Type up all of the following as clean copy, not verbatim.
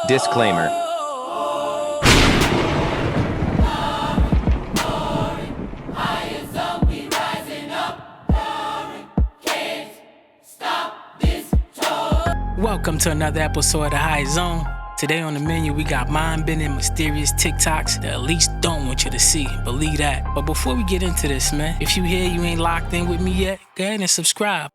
Disclaimer. Welcome to another episode of the High Zone. Today on the menu, we got mind-bending, mysterious TikToks that at least don't want you to see. Believe that. But before we get into this, man, if you here, you ain't locked in with me yet, go ahead and subscribe.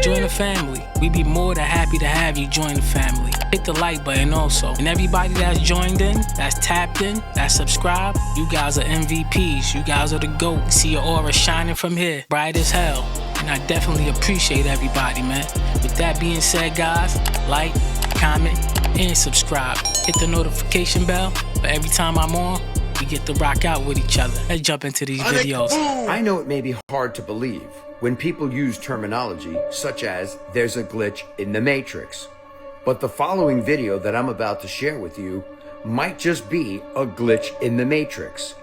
Join the family. We be more than happy to have you join the family. Hit the like button also. And everybody that's joined in, that's tapped in, that's subscribed, you guys are MVPs. You guys are the GOAT. See your aura shining from here, bright as hell. And I definitely appreciate everybody, man. With that being said, guys, like, comment, and subscribe. Hit the notification bell for every time I'm on. We get to rock out with each other. Let's jump into these videos. I know it may be hard to believe when people use terminology such as there's a glitch in the Matrix. But the following video that I'm about to share with you might just be a glitch in the Matrix.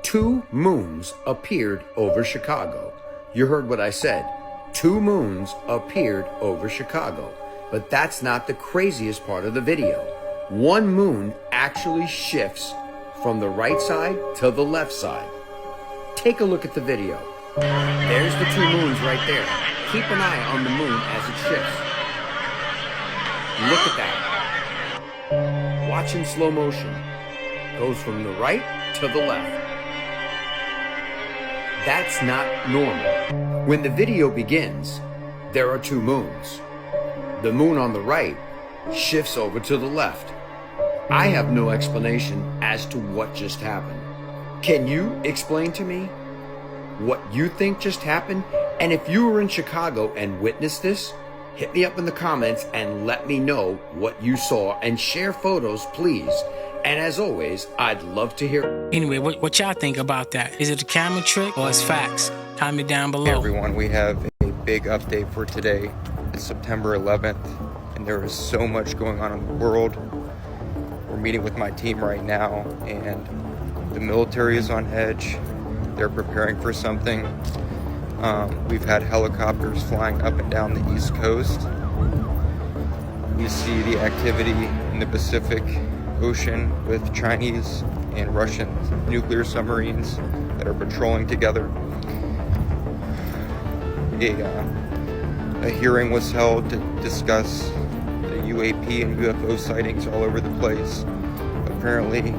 2 moons appeared over Chicago. You heard what I said. 2 moons appeared over Chicago. But that's not the craziest part of the video. 1 moon actually shifts from the right side to the left side. Take a look at the video. There's the 2 moons right there. Keep an eye on the moon as it shifts. Look at that. Watch in slow motion. Goes from the right to the left. That's not normal. When the video begins, there are 2 moons. The moon on the right shifts over to the left. I have no explanation as to what just happened. Can you explain to me what you think just happened? And if you were in Chicago and witnessed this, hit me up in the comments and let me know what you saw, and share photos, please. And as always, I'd love to hear. Anyway, what y'all think about that? Is it a camera trick or it's facts? Comment down below. Hey everyone, we have a big update for today. It's September 11th, and there is so much going on in the world. We're meeting with my team right now, and the military is on edge. They're preparing for something. We've had helicopters flying up and down the East Coast. We see the activity in the Pacific Ocean with Chinese and Russian nuclear submarines that are patrolling together. A hearing was held to discuss the UAP and UFO sightings all over the place. Apparently,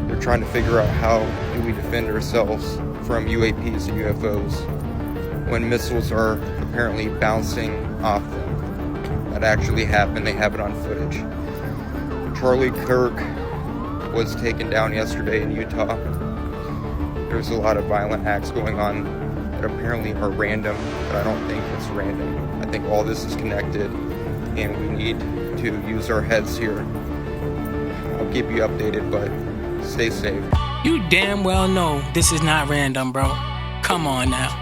they're trying to figure out how do we defend ourselves from UAPs and UFOs when missiles are apparently bouncing off them. That actually happened. They have it on footage. Charlie Kirk was taken down yesterday in Utah. There's a lot of violent acts going on that apparently are random, but I don't think it's random. I think all this is connected, and we need to use our heads here. I'll keep you updated, but stay safe. You damn well know this is not random, bro. Come on now.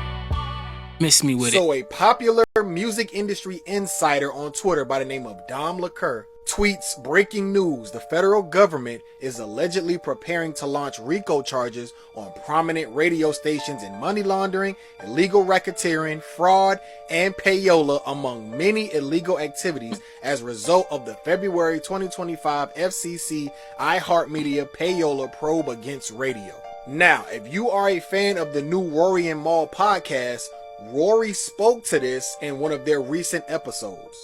Miss me with it. So a popular music industry insider on Twitter by the name of Dom LaCour tweets breaking news: the federal government is allegedly preparing to launch RICO charges on prominent radio stations in money laundering, illegal racketeering, fraud, and payola, among many illegal activities, as a result of the February 2025 FCC iHeartMedia payola probe against radio. Now, if you are a fan of the new Rory and Maul podcast, Rory spoke to this in one of their recent episodes.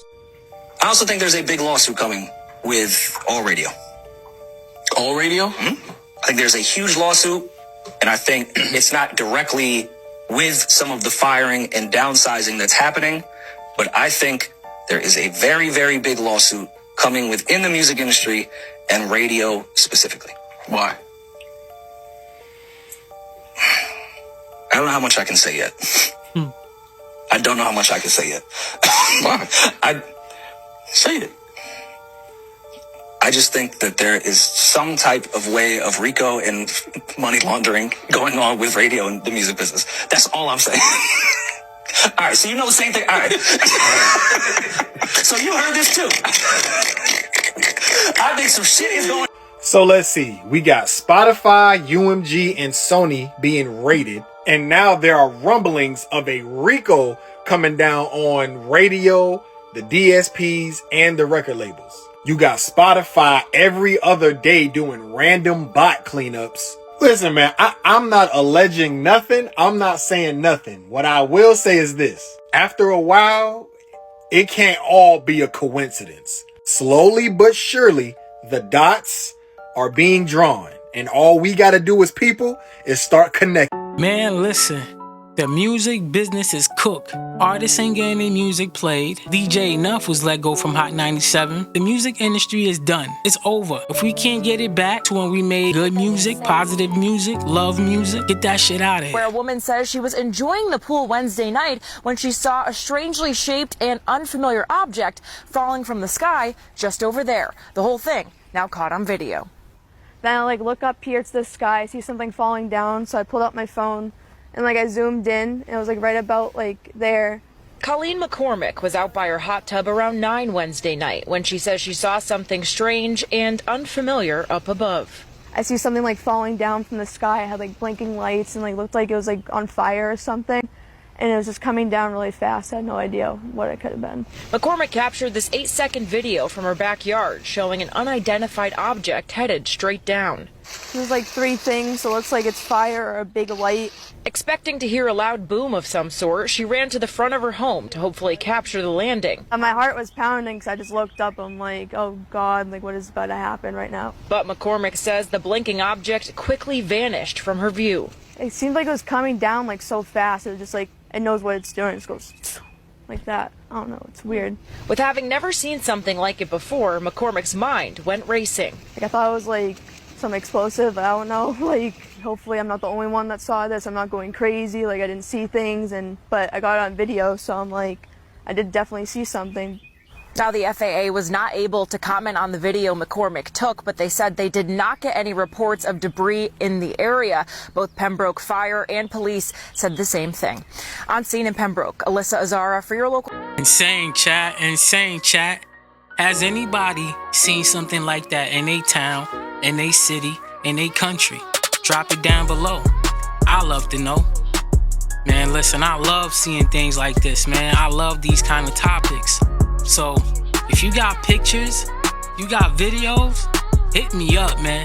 I also think there's a big lawsuit coming with All Radio. All Radio? Mm-hmm. I think there's a huge lawsuit, and I think it's not directly with some of the firing and downsizing that's happening, but I think there is a very, very big lawsuit coming within the music industry and radio specifically. Why? I don't know how much I can say yet. I don't know how much I can say yet. Why? Say it. I just think that there is some type of way of RICO and money laundering going on with radio and the music business. That's all I'm saying. All right, so you know the same thing. All right. So you heard this too. I think some shit is going. So let's see. We got Spotify, UMG, and Sony being raided. And now there are rumblings of a RICO coming down on radio, the DSPs, and the record labels. You got Spotify every other day doing random bot cleanups. Listen, man, I'm not alleging nothing. I'm not saying nothing. What I will say is this. After a while, it can't all be a coincidence. Slowly but surely, the dots are being drawn. And all we got to do as people is start connecting. Man, listen. The music business is cooked. Artists ain't getting their music played. DJ Nuff was let go from Hot 97. The music industry is done. It's over. If we can't get it back to when we made good music, positive music, love music, get that shit out of here. Where a woman says she was enjoying the pool Wednesday night when she saw a strangely shaped and unfamiliar object falling from the sky just over there. The whole thing now caught on video. Then I look up here to the sky, I see something falling down, so I pulled out my phone and I zoomed in, and it was right about there. Colleen McCormick was out by her hot tub around 9 Wednesday night when she says she saw something strange and unfamiliar up above. I see something falling down from the sky. It had blinking lights and looked like it was on fire or something. And it was just coming down really fast. I had no idea what it could have been. McCormick captured this 8-second video from her backyard showing an unidentified object headed straight down. There's 3 things, so it looks like it's fire or a big light. Expecting to hear a loud boom of some sort, she ran to the front of her home to hopefully capture the landing. And my heart was pounding because I just looked up. I'm oh God, what is about to happen right now? But McCormick says the blinking object quickly vanished from her view. It seemed like it was coming down so fast. It was just it knows what it's doing. It just goes like that. I don't know. It's weird. With having never seen something like it before, McCormick's mind went racing. I thought it was some explosive. I don't know. Hopefully I'm not the only one that saw this. I'm not going crazy. I didn't see things, but I got it on video, so I'm I did definitely see something. Now, the FAA was not able to comment on the video McCormick took, but they said they did not get any reports of debris in the area. Both Pembroke Fire and police said the same thing. On scene in Pembroke, Alyssa Azara for your local... Insane, chat. Insane, chat. Has anybody seen something like that in a town, in a city, in a country? Drop it down below. I love to know. Man, listen, I love seeing things like this, man. I love these kind of topics. So, if you got pictures, you got videos, hit me up, man.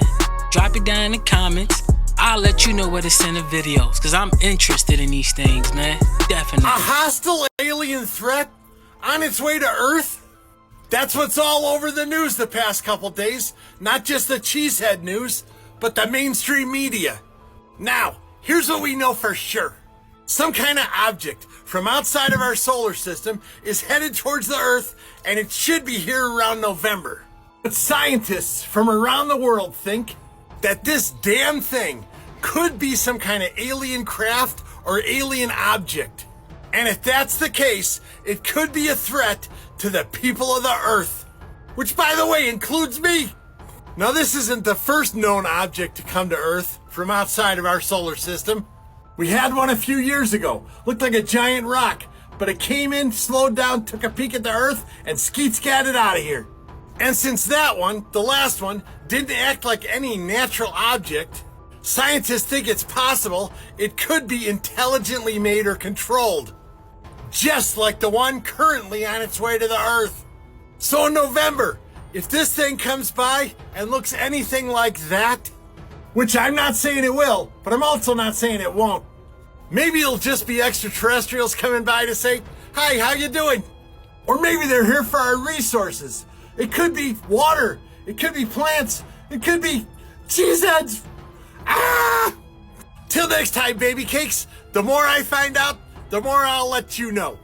Drop it down in the comments. I'll let you know where to send the videos, because I'm interested in these things, man. Definitely. A hostile alien threat on its way to Earth? That's what's all over the news the past couple days. Not just the cheesehead news, but the mainstream media. Now, here's what we know for sure. Some kind of object from outside of our solar system is headed towards the Earth, and it should be here around November. But scientists from around the world think that this damn thing could be some kind of alien craft or alien object. And if that's the case, it could be a threat to the people of the Earth, which, by the way, includes me. Now, this isn't the first known object to come to Earth from outside of our solar system. We had one a few years ago. Looked like a giant rock, but it came in, slowed down, took a peek at the Earth, and skeet-scatted out of here. And since that one, the last one, didn't act like any natural object, scientists think it's possible it could be intelligently made or controlled, just like the one currently on its way to the Earth. So in November, if this thing comes by and looks anything like that, which I'm not saying it will, but I'm also not saying it won't. Maybe it'll just be extraterrestrials coming by to say, "Hi, how you doing?" Or maybe they're here for our resources. It could be water. It could be plants. It could be cheeseheads. Ah! Till next time, baby cakes. The more I find out, the more I'll let you know.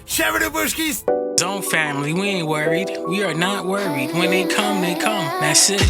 Shabba-da-bushkis. Zone family, we ain't worried. We are not worried. When they come, they come. That's it.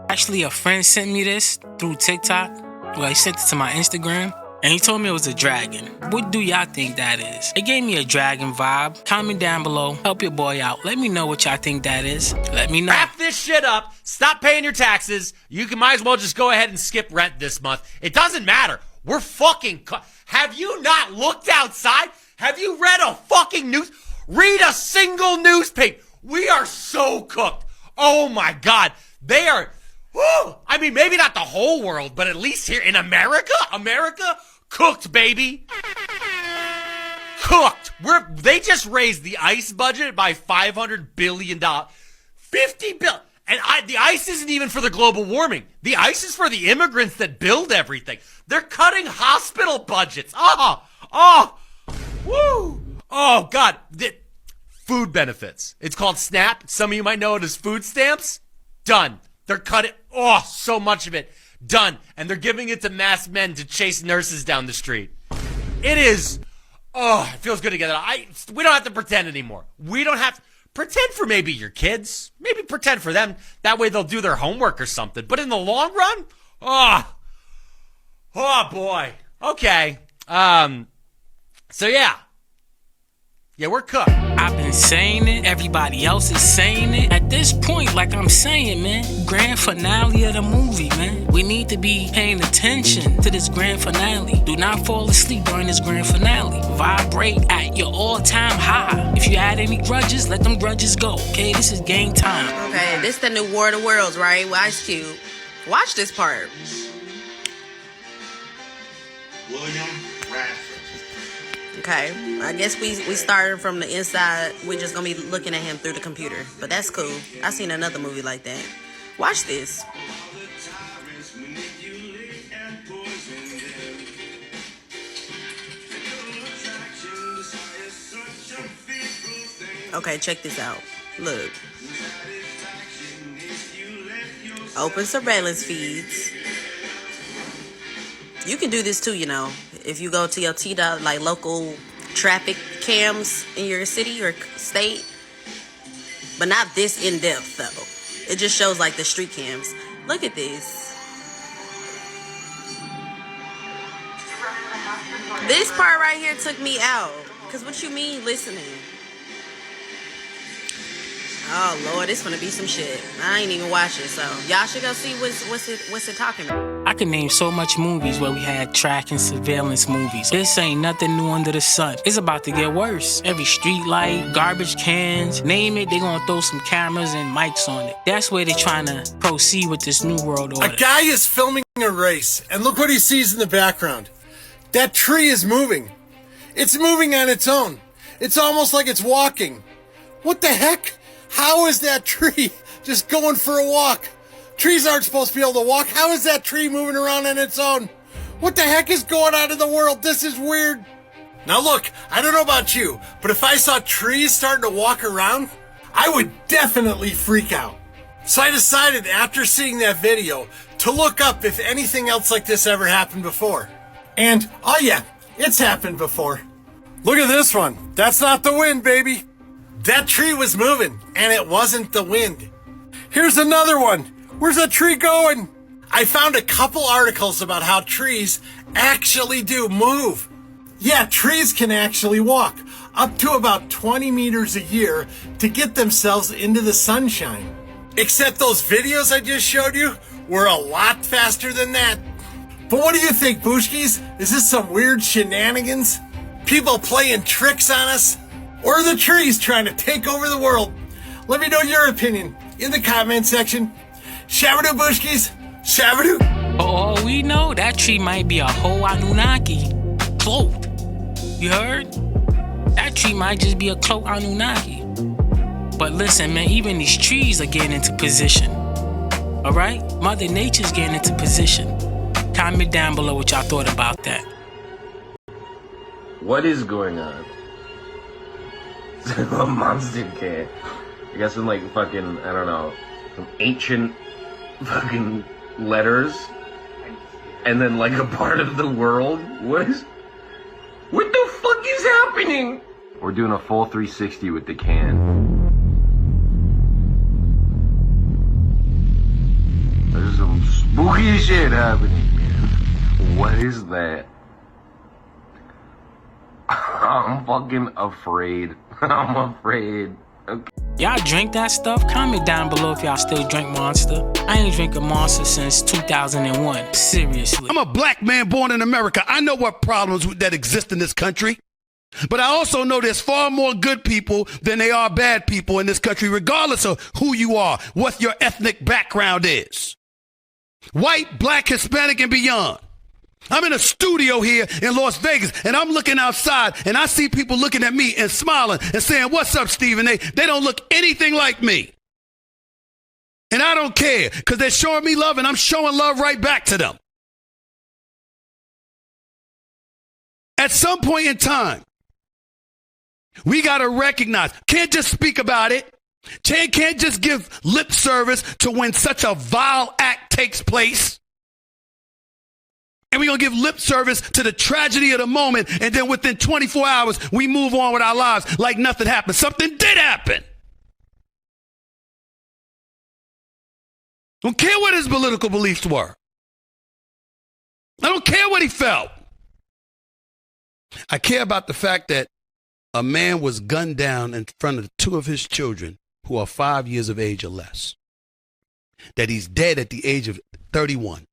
Actually, a friend sent me this through TikTok. Well, he sent it to my Instagram, and he told me it was a dragon. What do y'all think that is? It gave me a dragon vibe. Comment down below. Help your boy out. Let me know what y'all think that is. Let me know. Wrap this shit up. Stop paying your taxes. You might as well just go ahead and skip rent this month. It doesn't matter. We're fucking... Have you not looked outside? Have you read a fucking news? Read a single newspaper. We are so cooked. Oh my God. They are... Whew, I mean, maybe not the whole world, but at least here in America, cooked, baby. Cooked. They just raised the ICE budget by $500 billion. $50 billion. And the ICE isn't even for the global warming. The ICE is for the immigrants that build everything. They're cutting hospital budgets. Woo. Oh, God. Food benefits. It's called SNAP. Some of you might know it as food stamps. Done. They're cutting, so much of it. Done. And they're giving it to masked men to chase nurses down the street. It is, it feels good together. We don't have to pretend anymore. We don't have to pretend for maybe your kids. Maybe pretend for them. That way they'll do their homework or something. But in the long run, oh boy. Okay. So yeah. Yeah, we're cooked. I've been saying it. Everybody else is saying it. At this point, like I'm saying, man, grand finale of the movie, man. We need to be paying attention to this grand finale. Do not fall asleep during this grand finale. Vibrate at your all-time high. If you had any grudges, let them grudges go. Okay, this is game time. Okay, this the new War of the Worlds, right? With Ice Cube. Watch this part. William Radford. Okay, I guess we started from the inside. We're just gonna be looking at him through the computer, but that's cool. I seen another movie like that. Watch this. Okay, check this out. Look. Open surveillance feeds. You can do this too, you know. If you go to your TDOT, like local traffic cams in your city or state. But not this in-depth, though. It just shows, like, the street cams. Look at this. This part right here took me out. Because what you mean listening? Oh, Lord, it's gonna be some shit. I ain't even watch it, so y'all should go see what's it talking about. I can name so much movies where we had tracking surveillance movies. This ain't nothing new under the sun. It's about to get worse. Every street light, garbage cans, name it, they gonna throw some cameras and mics on it. That's where they trying to proceed with this new world order. A guy is filming a race, and look what he sees in the background. That tree is moving. It's moving on its own. It's almost like it's walking. What the heck? How is that tree just going for a walk? Trees aren't supposed to be able to walk. How is that tree moving around on its own? What the heck is going on in the world? This is weird. Now look, I don't know about you, but if I saw trees starting to walk around, I would definitely freak out. So I decided after seeing that video to look up if anything else like this ever happened before. And, oh yeah, it's happened before. Look at this one. That's not the wind, baby. That tree was moving, and it wasn't the wind. Here's another one. Where's that tree going? I found a couple articles about how trees actually do move. Yeah, trees can actually walk up to about 20 meters a year to get themselves into the sunshine. Except those videos I just showed you were a lot faster than that. But what do you think, Booshkis? Is this some weird shenanigans? People playing tricks on us? Or are the trees trying to take over the world? Let me know your opinion in the comment section. Shabadoo, Booshkis. Shabadoo. For all we know, that tree might be a whole Anunnaki cloaked. You heard? That tree might just be a cloaked Anunnaki. But listen, man, even these trees are getting into position. All right? Mother Nature's getting into position. Comment down below what y'all thought about that. What is going on? A monster can. I guess some like fucking, I don't know, some ancient fucking letters. And then like a part of the world. What the fuck is happening? We're doing a full 360 with the can. There's some spooky shit happening, man. What is that? I'm fucking afraid. I'm afraid. Okay. Y'all drink that stuff? Comment down below if y'all still drink Monster. I ain't drinking Monster since 2001. Seriously. I'm a black man born in America. I know what problems that exist in this country. But I also know there's far more good people than there are bad people in this country, regardless of who you are, what your ethnic background is. White, black, Hispanic, and beyond. I'm in a studio here in Las Vegas, and I'm looking outside, and I see people looking at me and smiling and saying, "What's up, Steven?" They don't look anything like me. And I don't care, because they're showing me love, and I'm showing love right back to them. At some point in time, we got to recognize, can't just speak about it. Can't just give lip service to when such a vile act takes place. And we're going to give lip service to the tragedy of the moment. And then within 24 hours, we move on with our lives like nothing happened. Something did happen. Don't care what his political beliefs were. I don't care what he felt. I care about the fact that a man was gunned down in front of two of his children who are 5 years of age or less. That he's dead at the age of 31.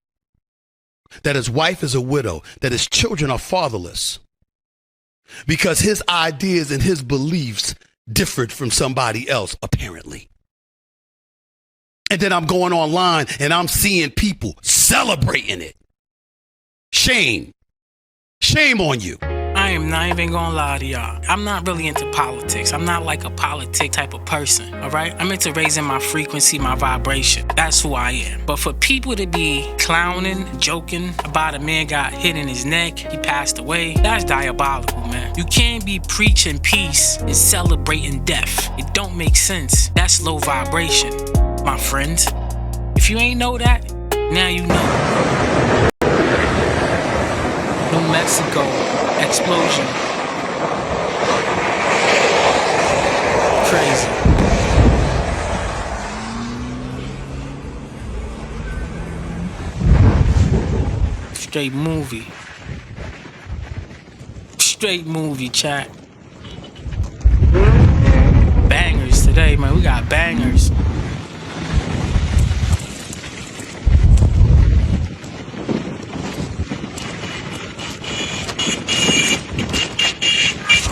That his wife is a widow. That his children are fatherless. Because his ideas and his beliefs differed from somebody else, apparently. And then I'm going online and I'm seeing people celebrating it. Shame. Shame on you. I am not even gonna lie to y'all. I'm not really into politics. I'm not like a politic type of person, all right? I'm into raising my frequency, my vibration. That's who I am. But for people to be clowning, joking about a man got hit in his neck, he passed away, that's diabolical, man. You can't be preaching peace and celebrating death. It don't make sense. That's low vibration, my friends. If you ain't know that, now you know. New Mexico explosion. Crazy. Straight movie. Straight movie, chat. Bangers today, man. We got bangers.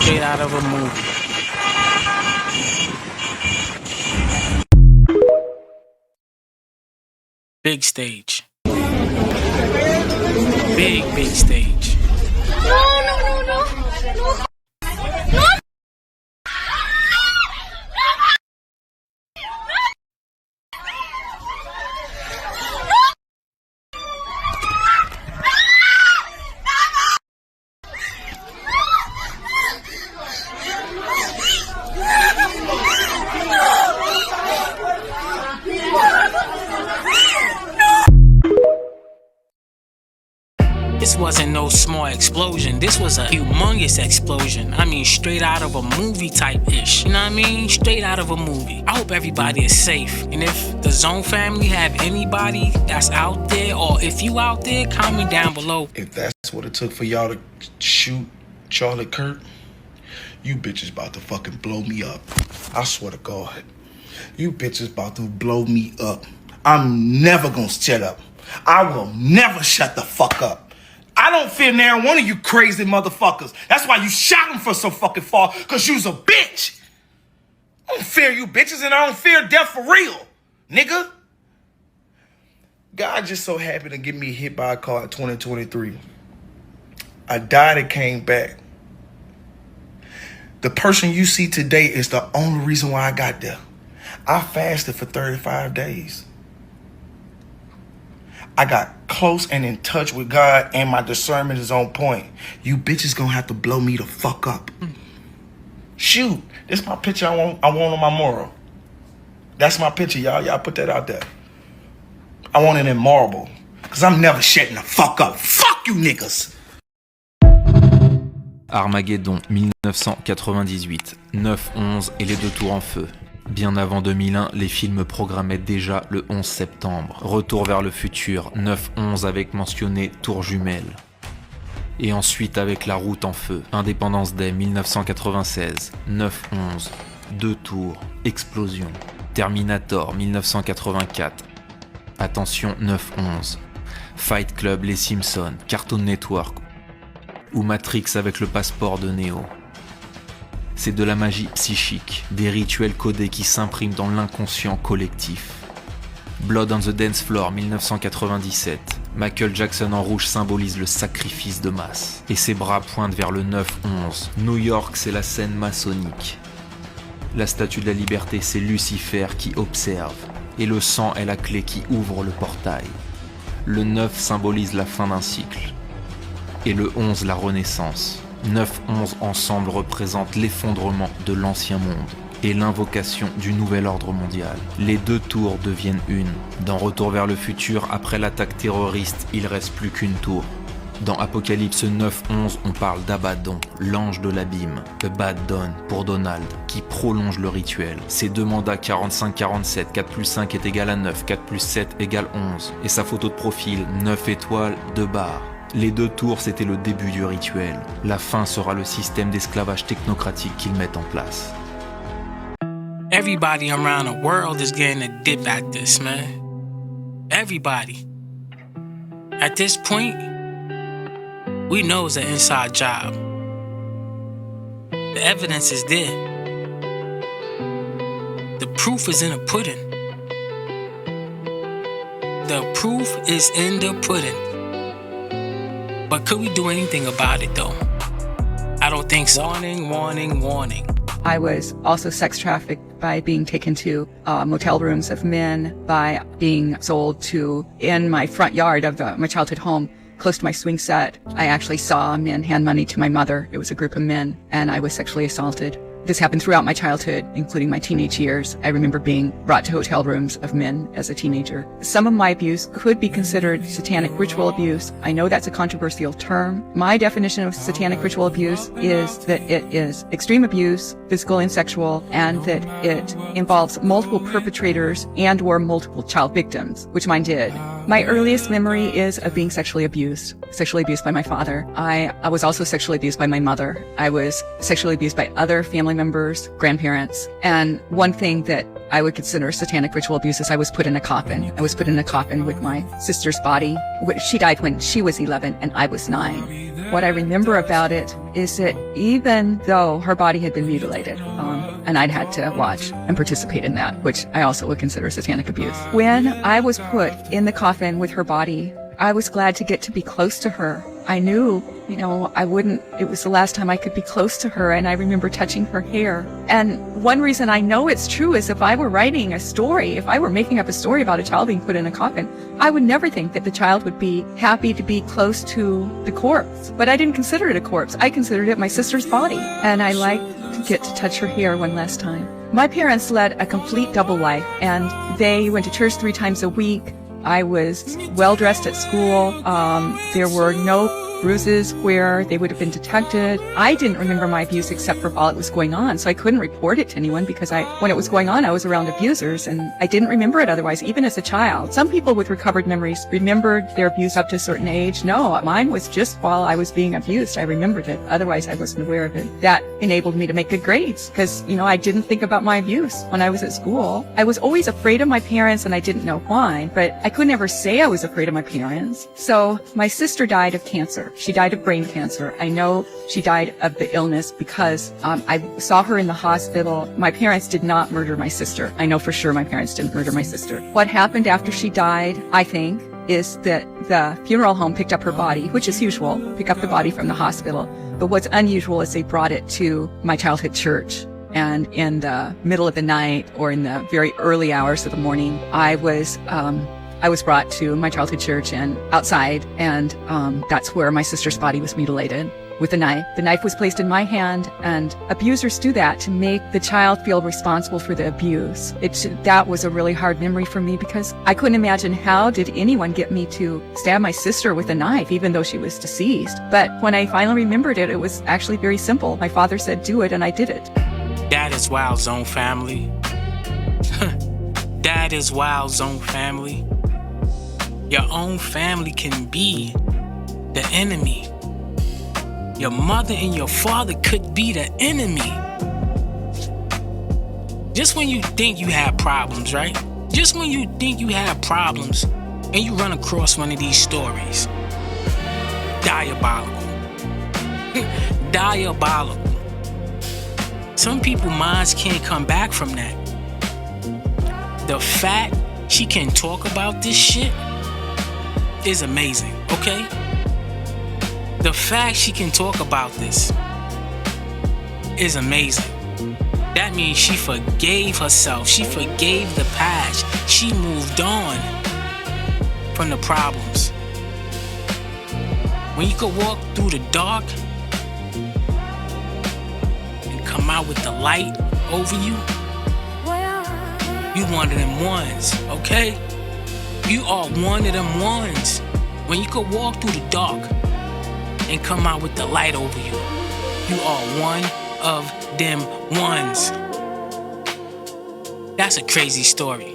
Straight out of a movie. Big stage. Big stage. No. This wasn't no small explosion. This was a humongous explosion. I mean, straight out of a movie type-ish. You know what I mean? Straight out of a movie. I hope everybody is safe. And if the Zone family have anybody that's out there, or if you out there, comment down below. If that's what it took for y'all to shoot Charlie Kirk, you bitches about to fucking blow me up. I swear to God. You bitches about to blow me up. I'm never gonna shut up. I will never shut the fuck up. I don't fear now one of you crazy motherfuckers. That's why you shot him for so fucking far, because you's a bitch. I don't fear you bitches, and I don't fear death for real, nigga. God just so happy to get me hit by a car in 2023. I died and came back. The person you see today is the only reason why I got there. I fasted for 35 days. I got close and in touch with God, and my discernment is on point. You bitches gonna have to blow me the fuck up. Shoot, this my picture I want on my mural. That's my picture, y'all. Y'all put that out there. I want it in marble, because I'm never shutting the fuck up. Fuck you niggas. Armageddon 1998, 9/11 et les deux tours en feu. Bien avant 2001, les films programmaient déjà le 11 septembre. Retour vers le futur, 9/11 avec mentionné tour jumelle. Et ensuite avec La Route en feu, Independence Day 1996, 9/11, 2 tours, explosion, Terminator 1984, attention 9/11, Fight Club, Les Simpsons, Cartoon Network ou Matrix avec le passeport de Neo. C'est de la magie psychique, des rituels codés qui s'impriment dans l'inconscient collectif. Blood on the Dance Floor 1997. Michael Jackson en rouge symbolise le sacrifice de masse. Et ses bras pointent vers le 9/11. New York, c'est la scène maçonnique. La statue de la liberté, c'est Lucifer qui observe. Et le sang est la clé qui ouvre le portail. Le 9 symbolise la fin d'un cycle. Et le 11 la renaissance. 9/11 ensemble représentent l'effondrement de l'ancien monde et l'invocation du nouvel ordre mondial. Les 2 tours deviennent une. Dans Retour vers le futur, après l'attaque terroriste, il reste plus qu'une tour. Dans Apocalypse 9/11, on parle d'Abaddon, l'ange de l'abîme, Abaddon pour Donald, qui prolonge le rituel. Ses 2 mandats 45-47, 4 plus 5 est égal à 9, 4 plus 7 égale 11. Et sa photo de profil, 9 étoiles, 2 barres. Les 2 tours, c'était le début du rituel. La fin sera le système d'esclavage technocratique qu'ils mettent en place. Everybody around the world is getting a dip at this, man. Everybody. At this point, we know it's an inside job. The evidence is there. The proof is in the pudding. The proof is in the pudding. But could we do anything about it, though? I don't think so. Warning, warning, warning. I was also sex trafficked by being taken to motel rooms of men, by being sold to in my front yard of my childhood home, close to my swing set. I actually saw men hand money to my mother. It was a group of men, and I was sexually assaulted. This happened throughout my childhood, including my teenage years. I remember being brought to hotel rooms of men as a teenager. Some of my abuse could be considered satanic ritual abuse. I know that's a controversial term. My definition of satanic ritual abuse is that it is extreme abuse, physical and sexual, and that it involves multiple perpetrators and or multiple child victims, which mine did. My earliest memory is of being sexually abused by my father. I was also sexually abused by my mother. I was sexually abused by other family members, grandparents. And one thing that I would consider satanic ritual abuse is I was put in a coffin. I was put in a coffin with my sister's body. She died when she was 11 and I was 9. What I remember about it is that even though her body had been mutilated, and I'd had to watch and participate in that, which I also would consider satanic abuse. When I was put in the coffin with her body, I was glad to get to be close to her. I knew, it was the last time I could be close to her, and I remember touching her hair. And one reason I know it's true is if I were writing a story, if I were making up a story about a child being put in a coffin, I would never think that the child would be happy to be close to the corpse. But I didn't consider it a corpse. I considered it my sister's body. And I liked to get to touch her hair one last time. My parents led a complete double life, and they went to church 3 times a week. I was well dressed at school. There were no bruises where they would have been detected. I didn't remember my abuse except for while it was going on, so I couldn't report it to anyone because when it was going on, I was around abusers and I didn't remember it otherwise, even as a child. Some people with recovered memories remembered their abuse up to a certain age. No, mine was just while I was being abused. I remembered it. Otherwise, I wasn't aware of it. That enabled me to make good grades because, I didn't think about my abuse when I was at school. I was always afraid of my parents and I didn't know why, but I could never say I was afraid of my parents. So my sister died of cancer. She died of brain cancer. I know she died of the illness because I saw her in the hospital. My parents did not murder my sister. I know for sure my parents didn't murder my sister. What happened after she died, I think, is that the funeral home picked up her body, which is usual, pick up the body from the hospital. But what's unusual is they brought it to my childhood church. And in the middle of the night or in the very early hours of the morning, I was brought to my childhood church and outside, and that's where my sister's body was mutilated with a knife. The knife was placed in my hand, and abusers do that to make the child feel responsible for the abuse. That was a really hard memory for me because I couldn't imagine how did anyone get me to stab my sister with a knife, even though she was deceased. But when I finally remembered it, it was actually very simple. My father said, do it, and I did it. That is Wild Zone family. That is Wild Zone family. Your own family can be the enemy. Your mother and your father could be the enemy. Just when you think you have problems, right? Just when you think you have problems and you run across one of these stories. Diabolical. Diabolical. Some people's minds can't come back from that. The fact she can talk about this shit is amazing, okay? The fact she can talk about this is amazing. That means she forgave herself. She forgave the past. She moved on from the problems. When you could walk through the dark and come out with the light over you, you one of them ones, okay? You are one of them ones. When you could walk through the dark and come out with the light over you, you are one of them ones. That's a crazy story.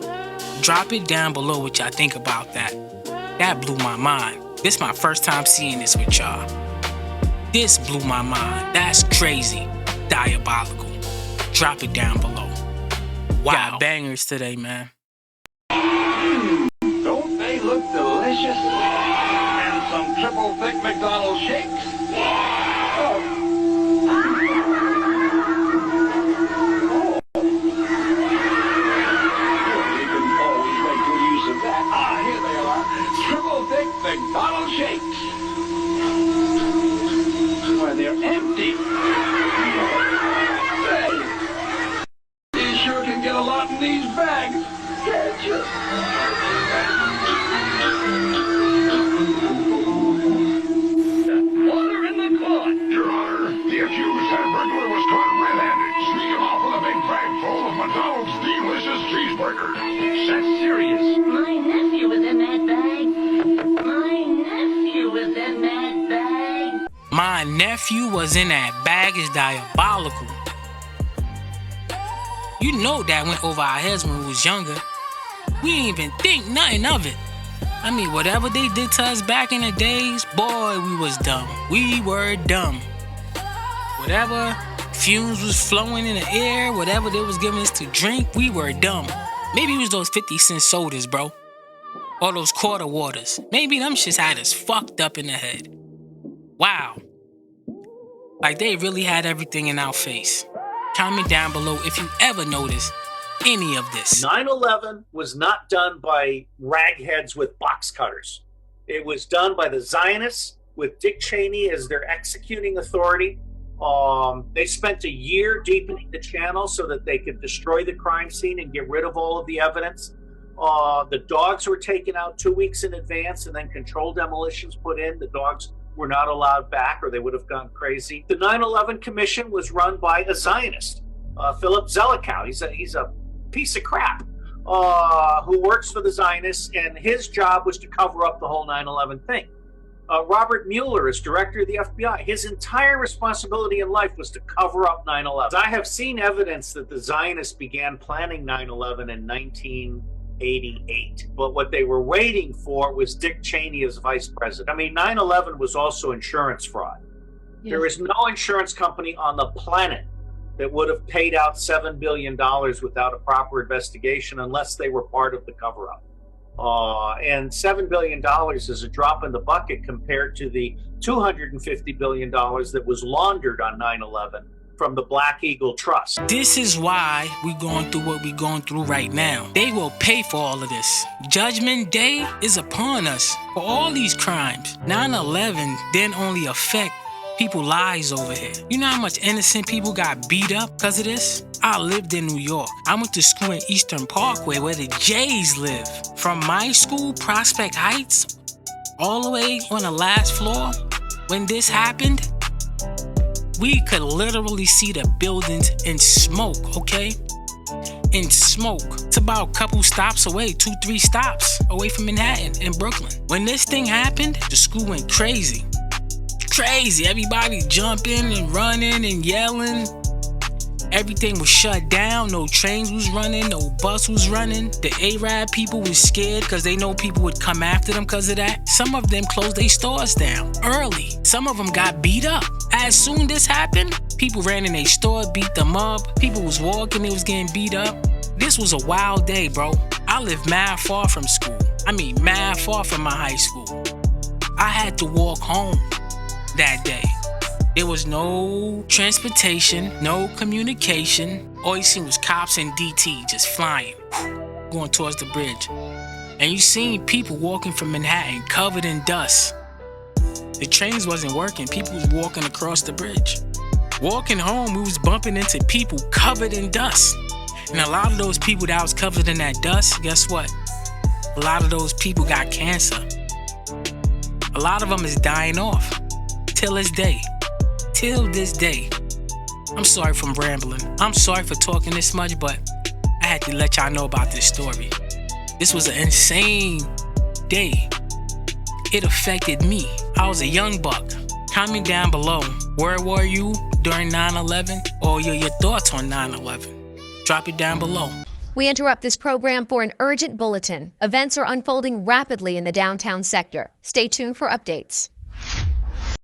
Drop it down below what y'all think about that. That blew my mind. This is my first time seeing this with y'all. This blew my mind. That's crazy. Diabolical. Drop it down below. Wow. Got bangers today, man. Don't they look delicious? And some triple thick McDonald's shakes? McDonald's shakes. Why, they're empty. Say, you sure can get a lot in these bags, can't you? Order in the court. Your Honor, the accused hamburglar was caught red-handed, sneaking off with a big bag full of McDonald's delicious cheeseburgers. That's serious. My nephew was in that bag. My nephew was in that bag is diabolical. You know that went over our heads when we was younger. We didn't even think nothing of it. I mean, whatever they did to us back in the days, boy, we was dumb. We were dumb. Whatever fumes was flowing in the air, whatever they was giving us to drink, we were dumb. Maybe it was those 50-cent sodas, bro. Or those quarter waters. Maybe them shits had us fucked up in the head. Wow. Like they really had everything in our face. Comment down below if you ever noticed any of this. 9/11 was not done by ragheads with box cutters. It was done by the Zionists with Dick Cheney as their executing authority. They spent a year deepening the channel so that they could destroy the crime scene and get rid of all of the evidence. The dogs were taken out 2 weeks in advance and then controlled demolitions put in. The dogs were not allowed back or they would have gone crazy. The 9/11 Commission was run by a Zionist, Philip Zelikow. He's a piece of crap who works for the Zionists, and his job was to cover up the whole 9/11 thing. Robert Mueller is director of the FBI. His entire responsibility in life was to cover up 9/11. I have seen evidence that the Zionists began planning 9/11 in 1988, but what they were waiting for was Dick Cheney as vice president. I mean, 9/11 was also insurance fraud. Yes. There is no insurance company on the planet that would have paid out $7 billion without a proper investigation unless they were part of the cover-up. And $7 billion is a drop in the bucket compared to the $250 billion that was laundered on 9/11 from the Black Eagle Trust. This is why we're going through what we're going through right now. They will pay for all of this. Judgment Day is upon us for all these crimes. 9/11 didn't only affect people's lives over here. You know how much innocent people got beat up because of this? I lived in New York. I went to school in Eastern Parkway where the Jays live. From my school, Prospect Heights, all the way on the last floor, when this happened, we could literally see the buildings in smoke, okay? In smoke. It's about a couple stops away, 2-3 stops away from Manhattan in Brooklyn. When this thing happened, the school went crazy. Crazy. Everybody jumping and running and yelling. Everything was shut down, no trains was running, no bus was running. The Arab people was scared because they know people would come after them because of that. Some of them closed their stores down early. Some of them got beat up. As soon this happened, people ran in their store, beat them up. People was walking, they was getting beat up. This was a wild day, bro. I lived mad far from school. I mean, mad far from my high school. I had to walk home that day. There was no transportation, no communication. All you seen was cops and DT just flying, going towards the bridge. And you seen people walking from Manhattan covered in dust. The trains wasn't working. People was walking across the bridge. Walking home, we was bumping into people covered in dust. And a lot of those people that was covered in that dust, guess what? A lot of those people got cancer. A lot of them is dying off till this day. Till this day. I'm sorry for rambling. I'm sorry for talking this much, but I had to let y'all know about this story. This was an insane day. It affected me. I was a young buck. Comment down below, where were you during 9/11? Or your thoughts on 9/11? Drop it down below. We interrupt this program for an urgent bulletin. Events are unfolding rapidly in the downtown sector. Stay tuned for updates.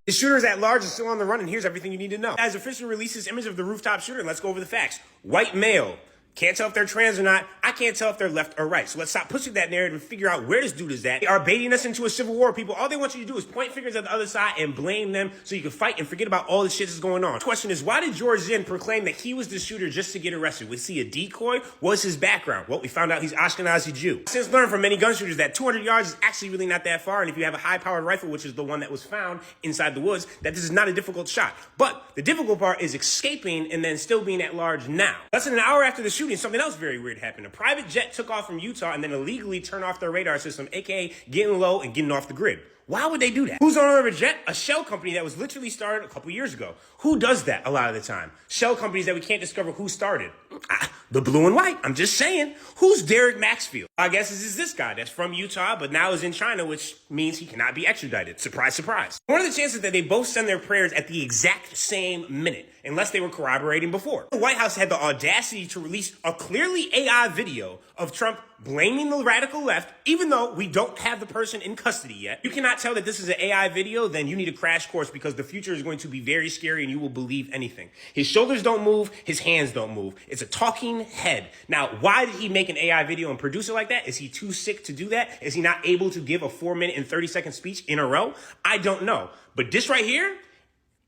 The shooter is at large and still on the run, and here's everything you need to know. As official releases image of the rooftop shooter, let's go over the facts. White male. Can't tell if they're trans or not. I can't tell if they're left or right. So let's stop pushing that narrative and figure out where this dude is at. They are baiting us into a civil war, people. All they want you to do is point fingers at the other side and blame them so you can fight and forget about all the shit that's going on. The question is, why did George Zinn proclaim that he was the shooter just to get arrested? Was he a decoy? What's his background? Well, we found out he's Ashkenazi Jew. Since learned from many gun shooters that 200 yards is actually really not that far, and if you have a high-powered rifle, which is the one that was found inside the woods, that this is not a difficult shot. But the difficult part is escaping and then still being at large now. Less than an hour after the shooting, something else very weird happened. A private jet took off from Utah and then illegally turned off their radar system, aka getting low and getting off the grid. Why would they do that? Who's on owner of a jet? A shell company that was literally started a couple years ago. Who does that a lot of the time? Shell companies that we can't discover who started. The blue and white. I'm just saying. Who's Derek Maxfield? I guess this is this guy that's from Utah, but now is in China, which means he cannot be extradited. Surprise, surprise. What are the chances that they both send their prayers at the exact same minute, unless they were corroborating before? The White House had the audacity to release a clearly AI video of Trump blaming the radical left, even though we don't have the person in custody yet. You cannot tell that this is an AI video, then you need a crash course because the future is going to be very scary and you will believe anything. His shoulders don't move, his hands don't move. It's a talking head. Now, why did he make an AI video and produce it like that? Is he too sick to do that? Is he not able to give a 4-minute and 30-second speech in a row? I don't know. But this right here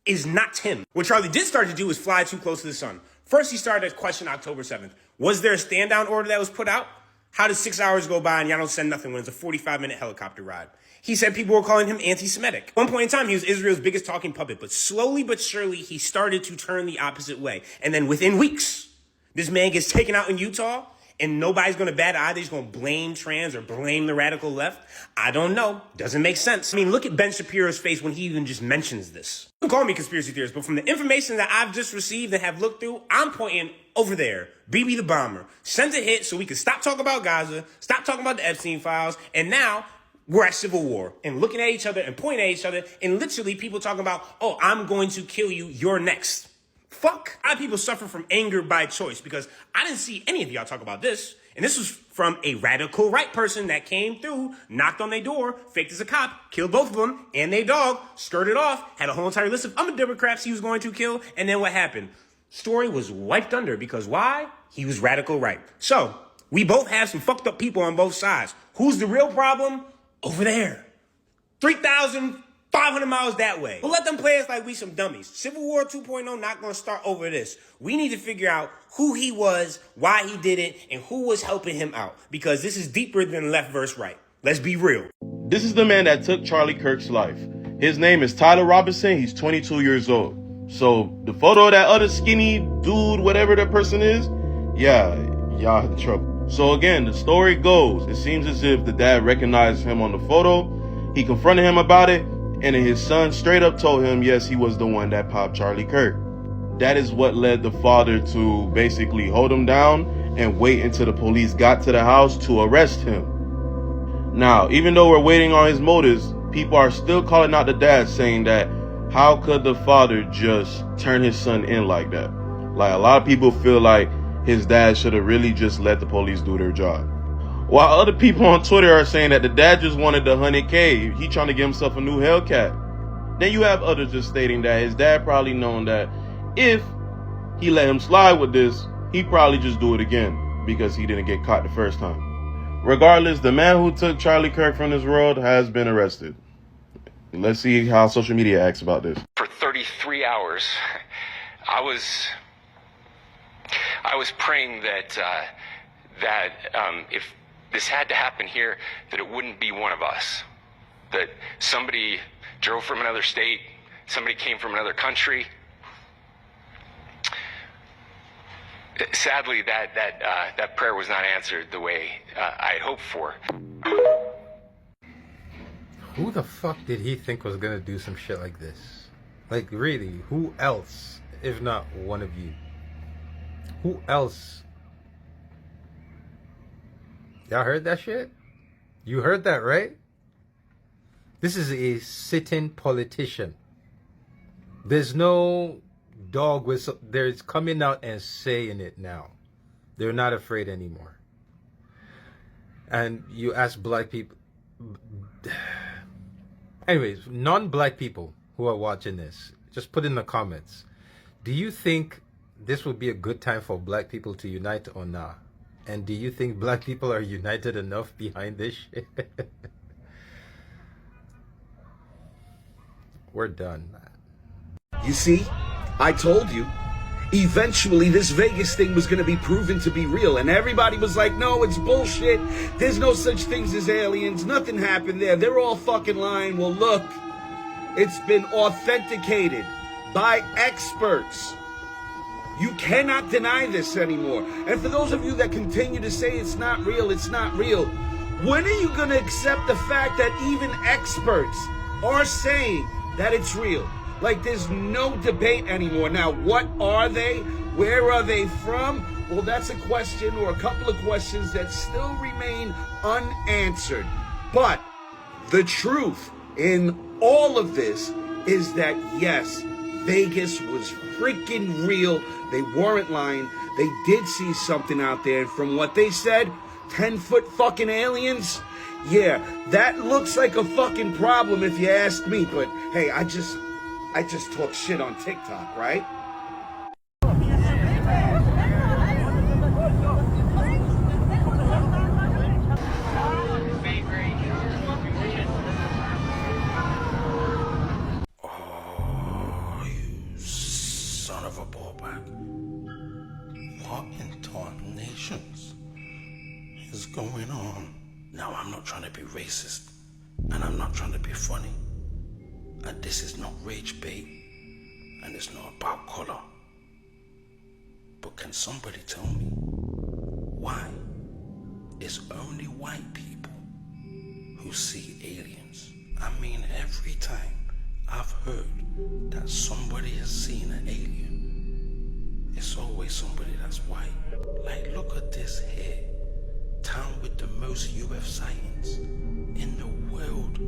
is not him. What Charlie did start to do was fly too close to the sun. First, he started to question October 7th. Was there a stand-down order that was put out? How does 6 hours go by and y'all don't send nothing when it's a 45-minute helicopter ride? He said people were calling him anti-Semitic. At one point in time, he was Israel's biggest talking puppet, but slowly but surely, he started to turn the opposite way. And then within weeks, this man gets taken out in Utah, and nobody's going to bat an eye. They're just going to blame trans or blame the radical left. I don't know. Doesn't make sense. I mean, look at Ben Shapiro's face when he even just mentions this. Don't call me conspiracy theorist, but from the information that I've just received and have looked through, I'm pointing over there. BB the bomber sent a hit so we could stop talking about Gaza, stop talking about the Epstein files, and now we're at civil war and looking at each other and pointing at each other, and literally people talking about, oh, I'm going to kill you, you're next. Fuck. A lot of people suffer from anger by choice because I didn't see any of y'all talk about this. And this was from a radical right person that came through, knocked on their door, faked as a cop, killed both of them and their dog, skirted off, had a whole entire list of other Democrats he was going to kill. And then what happened? Story was wiped under because why? He was radical right. So we both have some fucked up people on both sides. Who's the real problem? Over there. 3,500 miles that way. But let them play us like we some dummies. Civil War 2.0 not going to start over this. We need to figure out who he was, why he did it, and who was helping him out. Because this is deeper than left versus right. Let's be real. This is the man that took Charlie Kirk's life. His name is Tyler Robinson. He's 22 years old. So the photo of that other skinny dude, whatever that person is, yeah, y'all had trouble. So again, the story goes, it seems as if the dad recognized him on the photo. He confronted him about it, and then his son straight up told him, yes, he was the one that popped Charlie Kirk. That is what led the father to basically hold him down and wait until the police got to the house to arrest him. Now, even though we're waiting on his motives, people are still calling out the dad saying that how could the father just turn his son in like that? Like, a lot of people feel like his dad should have really just let the police do their job. While other people on Twitter are saying that the dad just wanted the 100K. He trying to get himself a new Hellcat. Then you have others just stating that his dad probably known that if he let him slide with this, he'd probably just do it again because he didn't get caught the first time. Regardless, the man who took Charlie Kirk from this world has been arrested. Let's see how social media acts about this. For 33 hours, I was praying that if this had to happen here, that it wouldn't be one of us. That somebody drove from another state, somebody came from another country. Sadly, that prayer was not answered the way I hoped for. Who the fuck did he think was gonna do some shit like this? Like, really, who else, if not one of you? Who else? Y'all heard that shit? You heard that, right? This is a sitting politician. There's no dog whistle. They're coming out and saying it now. They're not afraid anymore. And you ask black people... Anyways, non-black people who are watching this, just put in the comments, do you think this would be a good time for black people to unite or not? And do you think black people are united enough behind this shit? We're done, man. You see, I told you. Eventually, this Vegas thing was going to be proven to be real. And everybody was like, no, it's bullshit. There's no such things as aliens. Nothing happened there. They're all fucking lying. Well, look, it's been authenticated by experts. You cannot deny this anymore. And for those of you that continue to say it's not real, it's not real, when are you going to accept the fact that even experts are saying that it's real? Like, there's no debate anymore. Now, what are they? Where are they from? Well, that's a question, or a couple of questions that still remain unanswered. But the truth in all of this is that, yes, Vegas was freaking real. They weren't lying. They did see something out there. And from what they said, 10-foot fucking aliens? Yeah, that looks like a fucking problem if you ask me. But, hey, I just talk shit on TikTok, right? Oh, you son of a ballback. What in tarnations is going on? Now, I'm not trying to be racist, and I'm not trying to be funny. And this is not rage bait, and it's not about color. But can somebody tell me why it's only white people who see aliens? I mean, every time I've heard that somebody has seen an alien, it's always somebody that's white. Like, look at this here. Town with the most UF sightings in the world.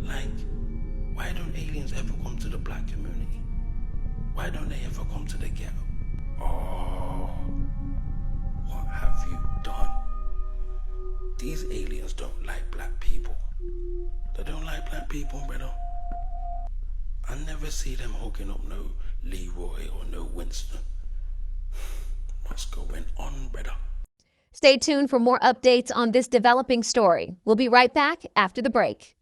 Like, why don't aliens ever come to the black community? Why don't they ever come to the ghetto? Oh, what have you done? These aliens don't like black people. They don't like black people, brother. I never see them hooking up no Leroy or no Winston. What's going on, brother? Stay tuned for more updates on this developing story. We'll be right back after the break.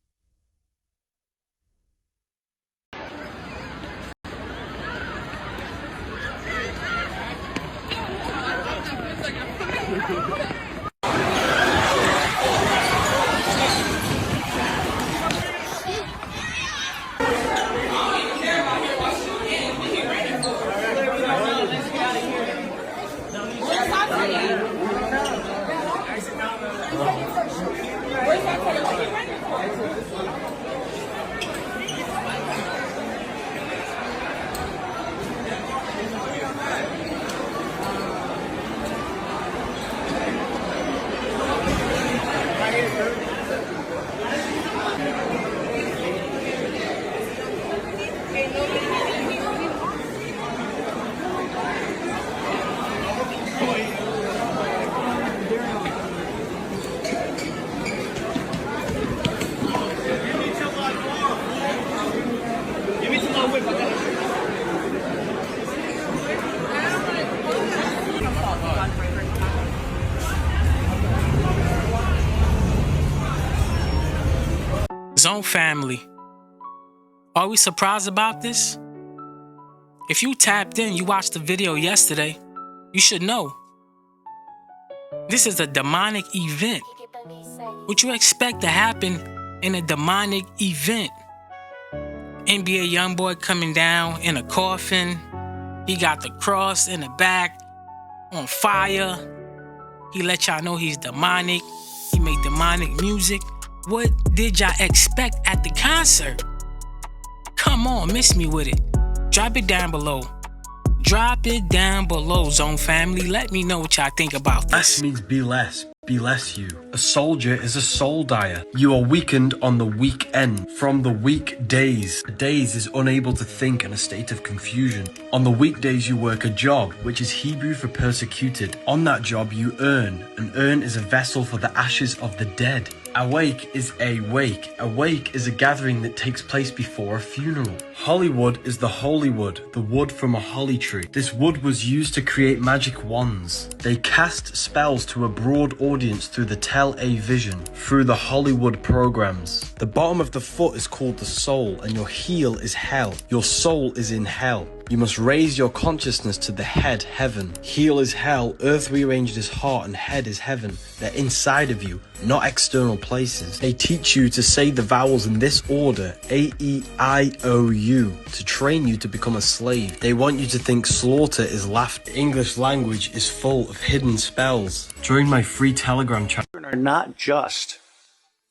Zone family, are we surprised about this? If you tapped in, you watched the video yesterday, you should know. This is a demonic event. What you expect to happen in a demonic event? NBA YoungBoy coming down in a coffin. He got the cross in the back on fire. He let y'all know he's demonic. He made demonic music. What did y'all expect at the concert? Come on, miss me with it. Drop it down below. Drop it down below, Zone family. Let me know what y'all think about this. Less means be less. Be less you. A soldier is a soul dyer. You are weakened on the weekend. From the weekdays. Days is unable to think in a state of confusion. On the weekdays you work a job, which is Hebrew for persecuted. On that job you earn. An urn is a vessel for the ashes of the dead. Awake is a wake. A wake is a gathering that takes place before a funeral. Hollywood is the holy wood, the wood from a holly tree. This wood was used to create magic wands. They cast spells to a broad audience through the tele-vision, through the Hollywood programs. The bottom of the foot is called the soul, and your heel is hell. Your soul is in hell. You must raise your consciousness to the head, heaven. Heel is hell, earth rearranged is heart, and head is heaven. They're inside of you, not external places. They teach you to say the vowels in this order, A-E-I-O-U, to train you to become a slave. They want you to think slaughter is laughter. English language is full of hidden spells. During my free Telegram chat, Are not just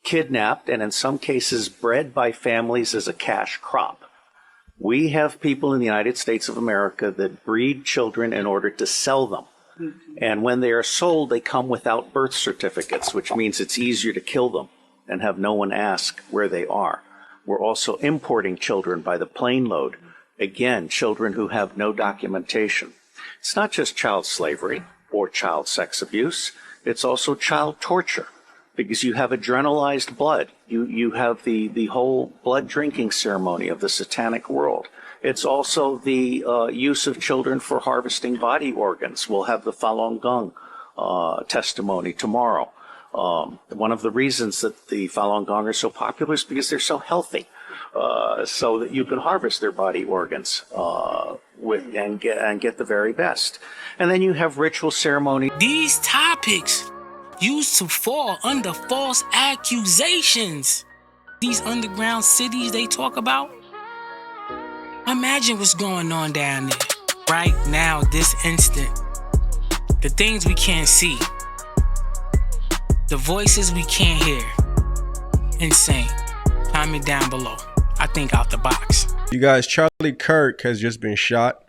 kidnapped and in some cases bred by families as a cash crop. We have people in the United States of America that breed children in order to sell them. And when they are sold, they come without birth certificates, which means it's easier to kill them and have no one ask where they are. We're also importing children by the plane load. Again, children who have no documentation. It's not just child slavery or child sex abuse. It's also child torture, because you have adrenalized blood. You have the whole blood drinking ceremony of the satanic world. It's also the use of children for harvesting body organs. We'll have the Falun Gong testimony tomorrow. One of the reasons that the Falun Gong are so popular is because they're so healthy, so that you can harvest their body organs and get the very best. And then you have ritual ceremony. These topics used to fall under false accusations. These underground cities they talk about. Imagine what's going on down there right now, this instant. The things we can't see. The voices we can't hear. Insane. Comment down below. I think out the box. You guys, Charlie Kirk has just been shot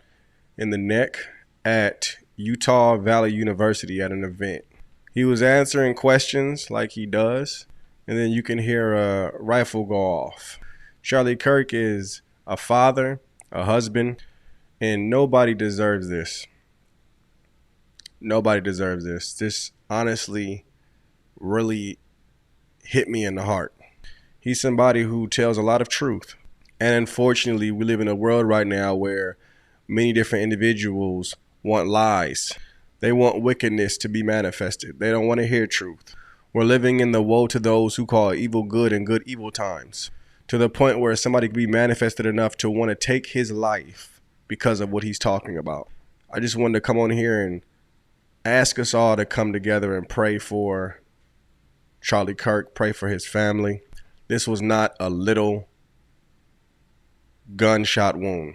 in the neck at Utah Valley University at an event. He was answering questions like he does, and then you can hear a rifle go off. Charlie Kirk is a father, a husband, and nobody deserves this. Nobody deserves this. This honestly really hit me in the heart. He's somebody who tells a lot of truth. And unfortunately, we live in a world right now where many different individuals want lies. They want wickedness to be manifested. They don't want to hear truth. We're living in the woe to those who call evil good and good evil times, to the point where somebody can be manifested enough to want to take his life because of what he's talking about. I just wanted to come on here and ask us all to come together and pray for Charlie Kirk, pray for his family. This was not a little gunshot wound,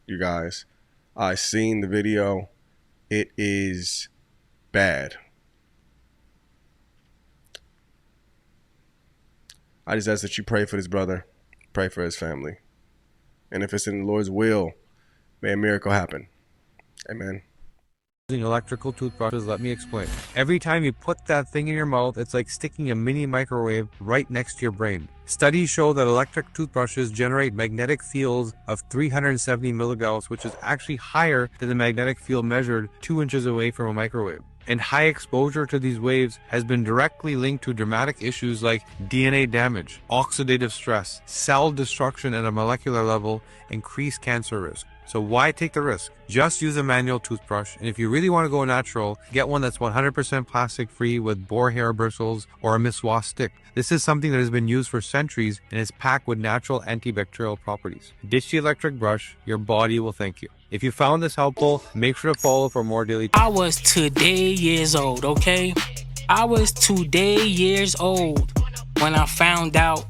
you guys. I seen the video. It is bad. I just ask that you pray for this brother, pray for his family. And if it's in the Lord's will, may a miracle happen. Amen. Using electrical toothbrushes, let me explain. Every time you put that thing in your mouth, it's like sticking a mini microwave right next to your brain. Studies show that electric toothbrushes generate magnetic fields of 370 milligauss, which is actually higher than the magnetic field measured 2 inches away from a microwave. And high exposure to these waves has been directly linked to dramatic issues like DNA damage, oxidative stress, cell destruction at a molecular level, increased cancer risk. So why take the risk? Just use a manual toothbrush, and if you really want to go natural, get one that's 100% plastic free with boar hair bristles or a miswashed stick. This is something that has been used for centuries and is packed with natural antibacterial properties. Ditch the electric brush, your body will thank you. If you found this helpful, make sure to follow for more daily I was today years old, okay? I was today years old when I found out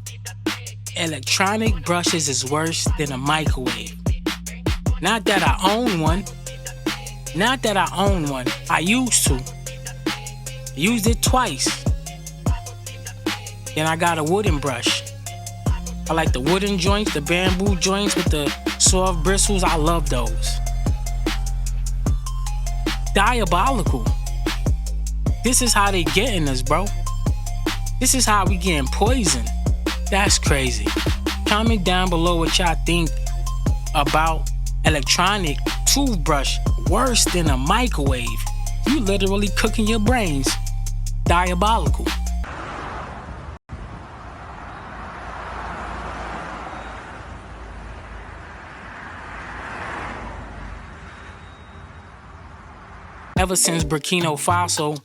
electronic brushes is worse than a microwave. Not that I own one. Not that I own one. I used to. Used it twice. Then I got a wooden brush. I like the wooden joints, the bamboo joints with the soft bristles. I love those. Diabolical. This is how they getting us, bro. This is how we getting poisoned. That's crazy. Comment down below what y'all think about electronic toothbrush worse than a microwave. You literally cooking your brains. Diabolical. Ever since Burkina Faso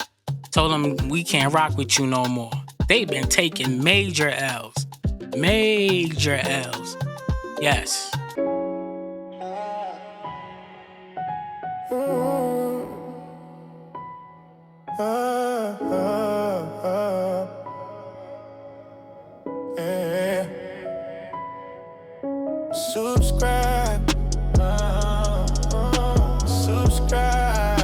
told them we can't rock with you no more, they've been taking major L's. Major L's. Yes. Subscribe. Subscribe.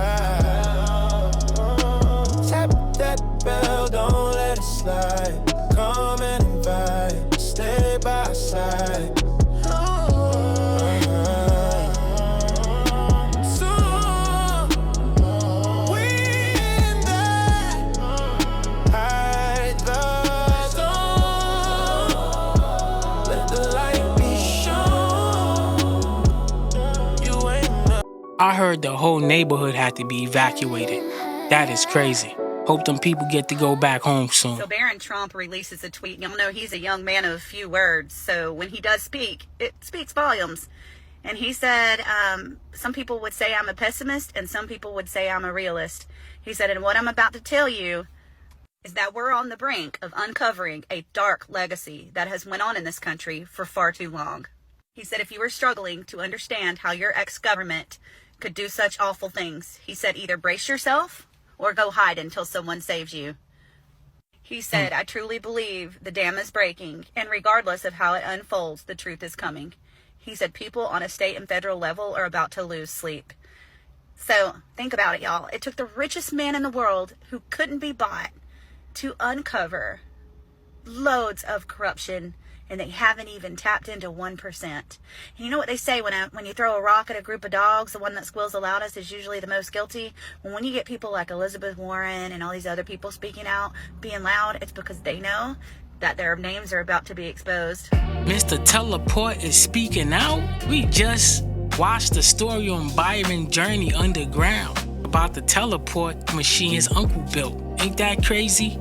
Tap that bell, don't let it slide. Come and invite, stay by our side. I heard the whole neighborhood had to be evacuated. That is crazy. Hope them people get to go back home soon. So Barron Trump releases a tweet. Y'all know he's a young man of few words. So when he does speak, it speaks volumes. And he said, some people would say I'm a pessimist and some people would say I'm a realist. He said, and what I'm about to tell you is that we're on the brink of uncovering a dark legacy that has went on in this country for far too long. He said, if you are struggling to understand how your ex-government could do such awful things, he said, either brace yourself or go hide until someone saves you. He said, I truly believe the dam is breaking, and regardless of how it unfolds, the truth is coming. He said, people on a state and federal level are about to lose sleep. So think about it, y'all. It took the richest man in the world who couldn't be bought to uncover loads of corruption, and they haven't even tapped into 1%. And you know what they say, when you throw a rock at a group of dogs, the one that squeals the loudest is usually the most guilty. Well, when you get people like Elizabeth Warren and all these other people speaking out, being loud, it's because they know that their names are about to be exposed. Mr. Teleport is speaking out? We just watched the story on Byron Journey Underground about the teleport machine his uncle built. Ain't that crazy?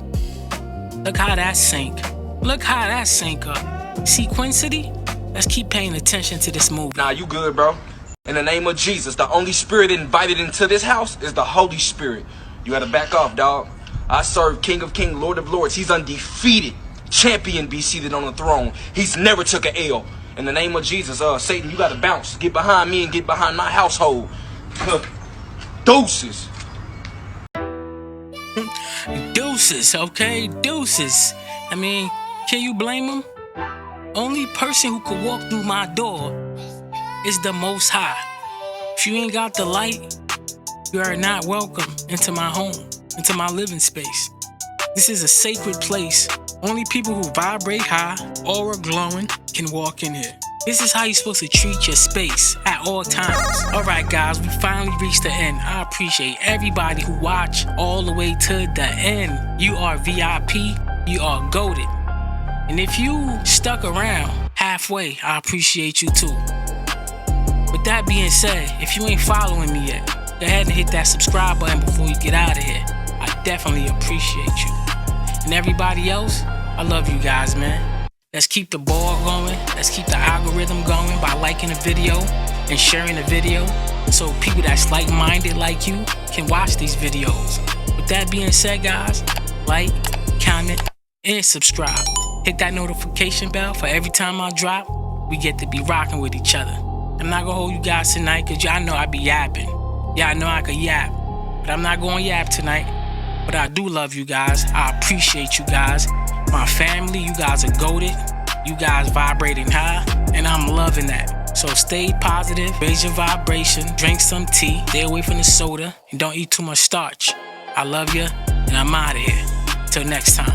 Look how that sank. Look how that sank up. Sequencity? Let's keep paying attention to this movie. Nah, you good, bro. In the name of Jesus, the only spirit invited into this house is the Holy Spirit. You gotta back off, dog. I serve King of Kings, Lord of Lords. He's undefeated. Champion be seated on the throne. He's never took an L. In the name of Jesus, Satan, you gotta bounce. Get behind me and get behind my household. Deuces. Deuces, okay? Deuces. I mean, can you blame him? Only person who could walk through my door is the Most High. If you ain't got the light, you are not welcome into my home, into my living space. This is a sacred place. Only people who vibrate high, aura glowing, can walk in here. This is how you're supposed to treat your space at all times. Alright guys, we finally reached the end. I appreciate everybody who watched all the way to the end. You are VIP, you are goated. And if you stuck around halfway, I appreciate you too. With that being said, if you ain't following me yet, go ahead and hit that subscribe button before you get out of here. I definitely appreciate you. And everybody else, I love you guys, man. Let's keep the ball going. Let's keep the algorithm going by liking the video and sharing the video so people that's like-minded like you can watch these videos. With that being said, guys, like, comment, and subscribe. Hit that notification bell for every time I drop. We get to be rocking with each other. I'm not gonna hold you guys tonight because y'all know I be yapping. Y'all know I could yap, but I'm not gonna yap tonight. But I do love you guys. I appreciate you guys. My family, you guys are goated. You guys vibrating high, and I'm loving that. So stay positive, raise your vibration, drink some tea, stay away from the soda, and don't eat too much starch. I love you, and I'm out of here. Till next time.